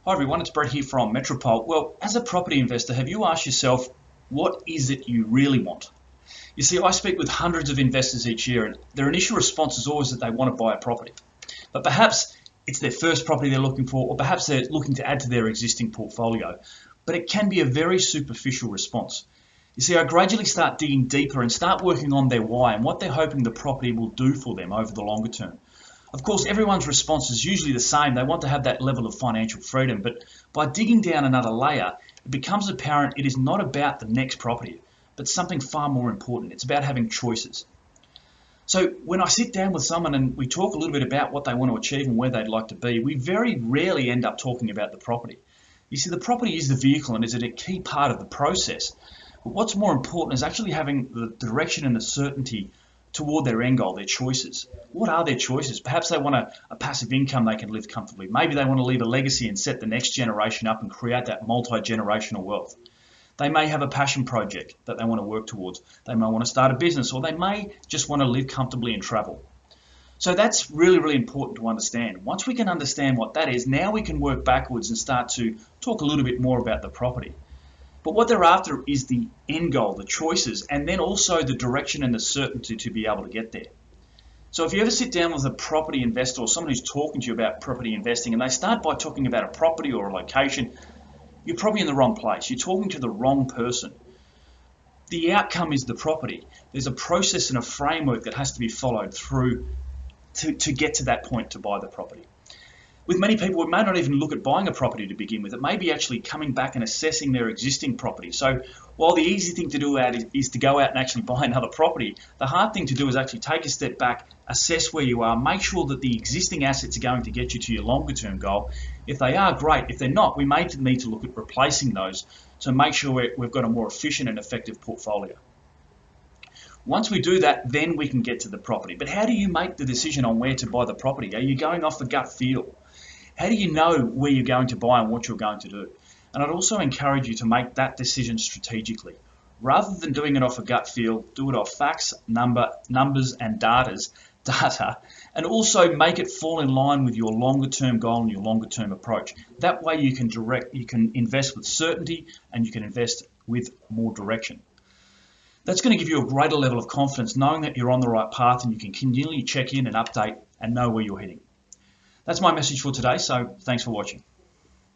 Hi everyone, it's Brett here from Metropole. Well, as a property investor, have you asked yourself, what is it you really want? You see, I speak with hundreds of investors each year, and their initial response is always that they want to buy a property. But perhaps it's their first property they're looking for, or perhaps they're looking to add to their existing portfolio. But it can be a very superficial response. You see, I gradually start digging deeper and start working on their why and what they're hoping the property will do for them over the longer term. Of course, everyone's response is usually the same. They want to have that level of financial freedom, but by digging down another layer, it becomes apparent it is not about the next property, but something far more important. It's about having choices. So when I sit down with someone and we talk a little bit about what they want to achieve and where they'd like to be, we very rarely end up talking about the property. You see, the property is the vehicle and is a key part of the process. But what's more important is actually having the direction and the certainty toward their end goal, their choices. What are their choices? Perhaps they want a passive income they can live comfortably. Maybe they want to leave a legacy and set the next generation up and create that multi-generational wealth. They may have a passion project that they want to work towards. They may want to start a business, or they may just want to live comfortably and travel. So that's really, really important to understand. Once we can understand what that is, now we can work backwards and start to talk a little bit more about the property. But what they're after is the end goal, the choices, and then also the direction and the certainty to be able to get there. So if you ever sit down with a property investor or someone who's talking to you about property investing and they start by talking about a property or a location, you're probably in the wrong place. You're talking to the wrong person. The outcome is the property. There's a process and a framework that has to be followed through to get to that point to buy the property. With many people, we may not even look at buying a property to begin with. It may be actually coming back and assessing their existing property. So while the easy thing to do is to go out and actually buy another property, the hard thing to do is actually take a step back, assess where you are, make sure that the existing assets are going to get you to your longer term goal. If they are, great. If they're not, we may need to look at replacing those to make sure we've got a more efficient and effective portfolio. Once we do that, then we can get to the property. But how do you make the decision on where to buy the property? Are you going off the gut feel? How do you know where you're going to buy and what you're going to do? And I'd also encourage you to make that decision strategically. Rather than doing it off a gut feel, do it off facts, numbers and data, and also make it fall in line with your longer term goal and your longer term approach. That way you can invest with certainty and you can invest with more direction. That's going to give you a greater level of confidence knowing that you're on the right path and you can continually check in and update and know where you're heading. That's my message for today, so thanks for watching.